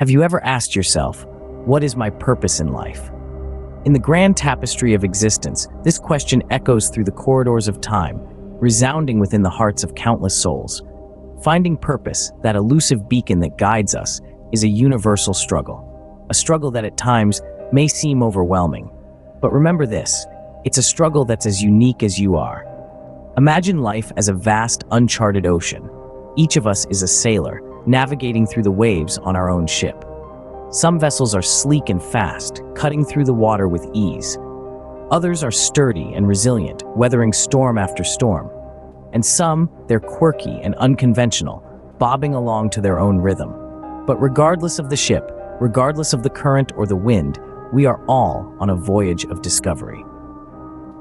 Have you ever asked yourself, what is my purpose in life? In the grand tapestry of existence, this question echoes through the corridors of time, resounding within the hearts of countless souls. Finding purpose, that elusive beacon that guides us, is a universal struggle. A struggle that at times may seem overwhelming. But remember this, it's a struggle that's as unique as you are. Imagine life as a vast, uncharted ocean. Each of us is a sailor, navigating through the waves on our own ship. Some vessels are sleek and fast, cutting through the water with ease. Others are sturdy and resilient, weathering storm after storm. And some, they're quirky and unconventional, bobbing along to their own rhythm. But regardless of the ship, regardless of the current or the wind, we are all on a voyage of discovery.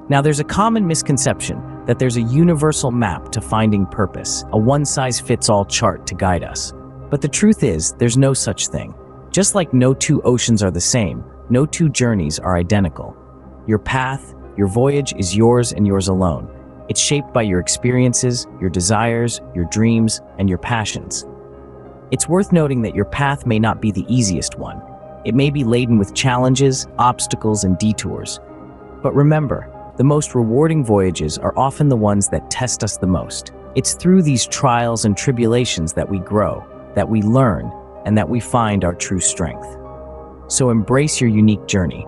Now, there's a common misconception that there's a universal map to finding purpose, a one-size-fits-all chart to guide us. But the truth is, there's no such thing. Just like no two oceans are the same, no two journeys are identical. Your path, your voyage is yours and yours alone. It's shaped by your experiences, your desires, your dreams, and your passions. It's worth noting that your path may not be the easiest one. It may be laden with challenges, obstacles, and detours. But remember, the most rewarding voyages are often the ones that test us the most. It's through these trials and tribulations that we grow, that we learn, and that we find our true strength. So embrace your unique journey.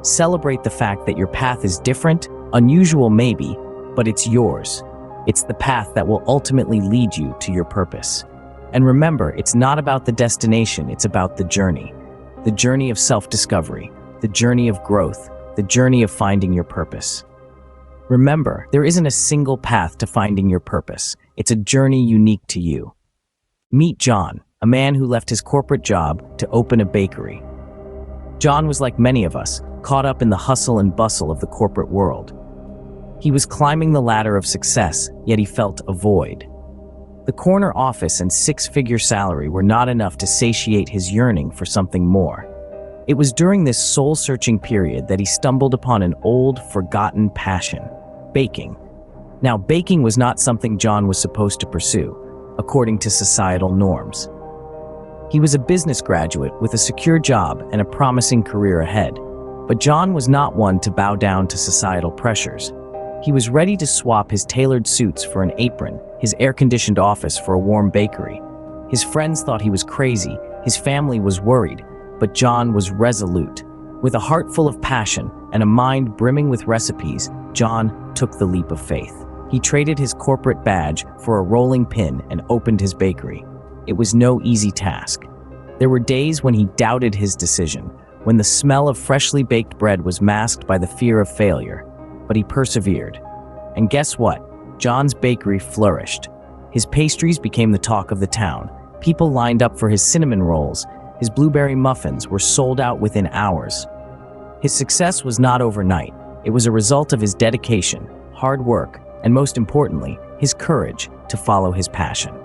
Celebrate the fact that your path is different, unusual maybe, but it's yours. It's the path that will ultimately lead you to your purpose. And remember, it's not about the destination, it's about the journey. The journey of self-discovery, the journey of growth, the journey of finding your purpose. Remember, there isn't a single path to finding your purpose. It's a journey unique to you. Meet John, a man who left his corporate job to open a bakery. John was like many of us, caught up in the hustle and bustle of the corporate world. He was climbing the ladder of success, yet he felt a void. The corner office and six-figure salary were not enough to satiate his yearning for something more. It was during this soul-searching period that he stumbled upon an old, forgotten passion: baking. Now, baking was not something John was supposed to pursue, according to societal norms. He was a business graduate with a secure job and a promising career ahead. But John was not one to bow down to societal pressures. He was ready to swap his tailored suits for an apron, his air-conditioned office for a warm bakery. His friends thought he was crazy, his family was worried, but John was resolute. With a heart full of passion and a mind brimming with recipes, John took the leap of faith. He traded his corporate badge for a rolling pin and opened his bakery. It was no easy task. There were days when he doubted his decision, when the smell of freshly baked bread was masked by the fear of failure. But he persevered. And guess what? John's bakery flourished. His pastries became the talk of the town. People lined up for his cinnamon rolls. His blueberry muffins were sold out within hours. His success was not overnight. It was a result of his dedication, hard work, and most importantly, his courage to follow his passion.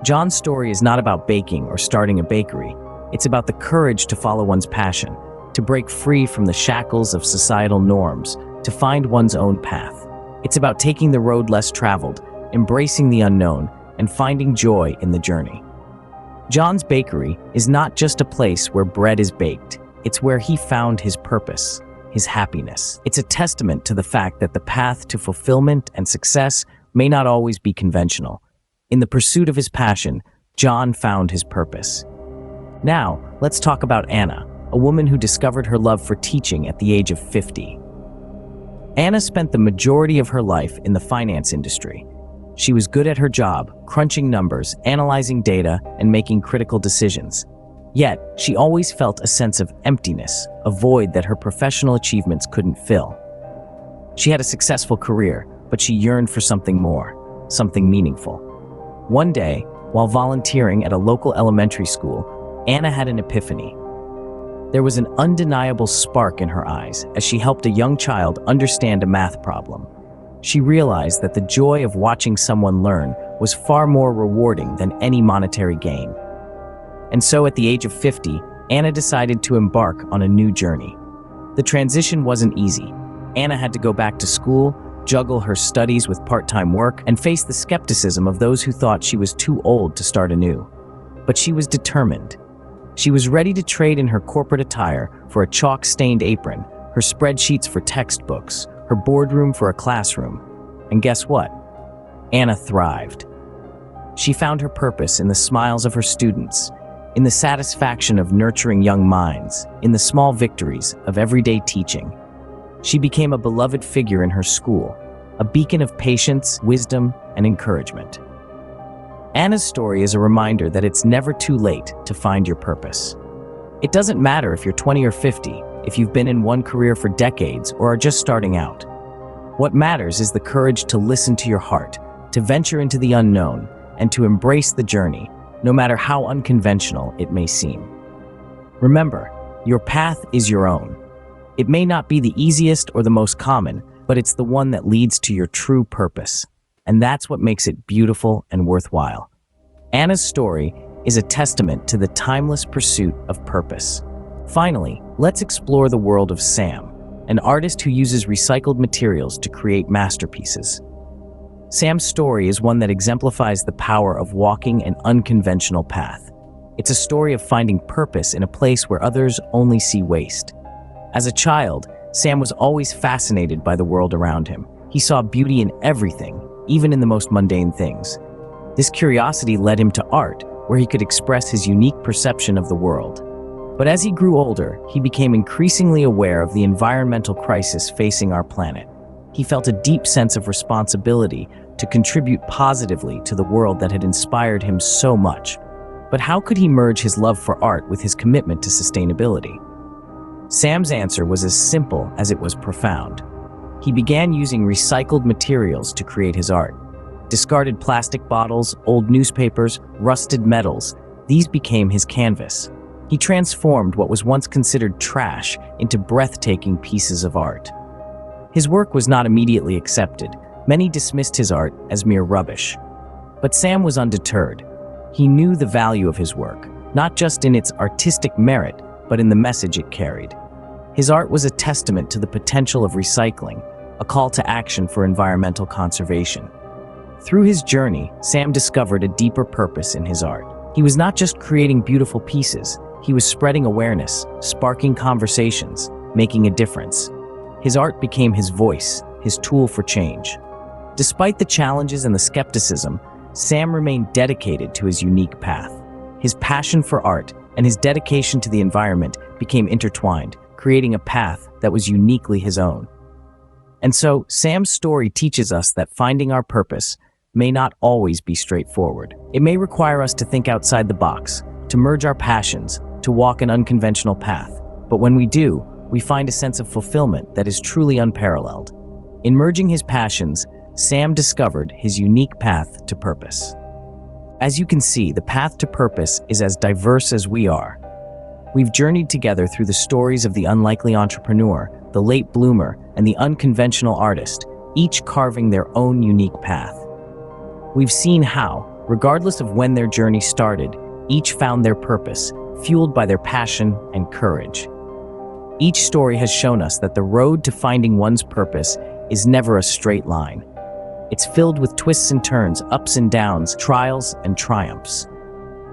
John's story is not about baking or starting a bakery. It's about the courage to follow one's passion, to break free from the shackles of societal norms, to find one's own path. It's about taking the road less traveled, embracing the unknown, and finding joy in the journey. John's bakery is not just a place where bread is baked. It's where he found his purpose, his happiness. It's a testament to the fact that the path to fulfillment and success may not always be conventional. In the pursuit of his passion, John found his purpose. Now, let's talk about Anna, a woman who discovered her love for teaching at the age of 50. Anna spent the majority of her life in the finance industry. She was good at her job, crunching numbers, analyzing data, and making critical decisions. Yet, she always felt a sense of emptiness, a void that her professional achievements couldn't fill. She had a successful career, but she yearned for something more, something meaningful. One day, while volunteering at a local elementary school, Anna had an epiphany. There was an undeniable spark in her eyes as she helped a young child understand a math problem. She realized that the joy of watching someone learn was far more rewarding than any monetary gain. And so at the age of 50, Anna decided to embark on a new journey. The transition wasn't easy. Anna had to go back to school, juggle her studies with part-time work, and face the skepticism of those who thought she was too old to start anew. But she was determined. She was ready to trade in her corporate attire for a chalk-stained apron, her spreadsheets for textbooks, her boardroom for a classroom. And guess what? Anna thrived. She found her purpose in the smiles of her students, in the satisfaction of nurturing young minds, in the small victories of everyday teaching. She became a beloved figure in her school, a beacon of patience, wisdom, and encouragement. Anna's story is a reminder that it's never too late to find your purpose. It doesn't matter if you're 20 or 50, if you've been in one career for decades or are just starting out. What matters is the courage to listen to your heart, to venture into the unknown, and to embrace the journey, no matter how unconventional it may seem. Remember, your path is your own. It may not be the easiest or the most common, but it's the one that leads to your true purpose. And that's what makes it beautiful and worthwhile. Anna's story is a testament to the timeless pursuit of purpose. Finally, let's explore the world of Sam, an artist who uses recycled materials to create masterpieces. Sam's story is one that exemplifies the power of walking an unconventional path. It's a story of finding purpose in a place where others only see waste. As a child, Sam was always fascinated by the world around him. He saw beauty in everything, even in the most mundane things. This curiosity led him to art, where he could express his unique perception of the world. But as he grew older, he became increasingly aware of the environmental crisis facing our planet. He felt a deep sense of responsibility to contribute positively to the world that had inspired him so much. But how could he merge his love for art with his commitment to sustainability? Sam's answer was as simple as it was profound. He began using recycled materials to create his art. Discarded plastic bottles, old newspapers, rusted metals, these became his canvas. He transformed what was once considered trash into breathtaking pieces of art. His work was not immediately accepted. Many dismissed his art as mere rubbish. But Sam was undeterred. He knew the value of his work, not just in its artistic merit, but in the message it carried. His art was a testament to the potential of recycling, a call to action for environmental conservation. Through his journey, Sam discovered a deeper purpose in his art. He was not just creating beautiful pieces, he was spreading awareness, sparking conversations, making a difference. His art became his voice, his tool for change. Despite the challenges and the skepticism, Sam remained dedicated to his unique path. His passion for art and his dedication to the environment became intertwined, creating a path that was uniquely his own. And so, Sam's story teaches us that finding our purpose may not always be straightforward. It may require us to think outside the box, to merge our passions, to walk an unconventional path. But when we do, we find a sense of fulfillment that is truly unparalleled. In merging his passions, Sam discovered his unique path to purpose. As you can see, the path to purpose is as diverse as we are. We've journeyed together through the stories of the unlikely entrepreneur, the late bloomer, and the unconventional artist, each carving their own unique path. We've seen how, regardless of when their journey started, each found their purpose, fueled by their passion and courage. Each story has shown us that the road to finding one's purpose is never a straight line. It's filled with twists and turns, ups and downs, trials and triumphs.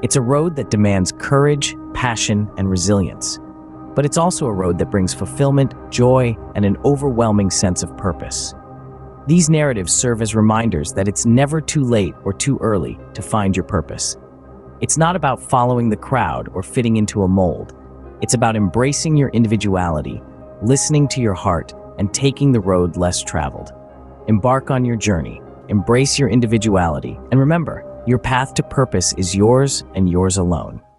It's a road that demands courage, passion, and resilience. But it's also a road that brings fulfillment, joy, and an overwhelming sense of purpose. These narratives serve as reminders that it's never too late or too early to find your purpose. It's not about following the crowd or fitting into a mold. It's about embracing your individuality, listening to your heart, and taking the road less traveled. Embark on your journey, embrace your individuality, and remember, your path to purpose is yours and yours alone.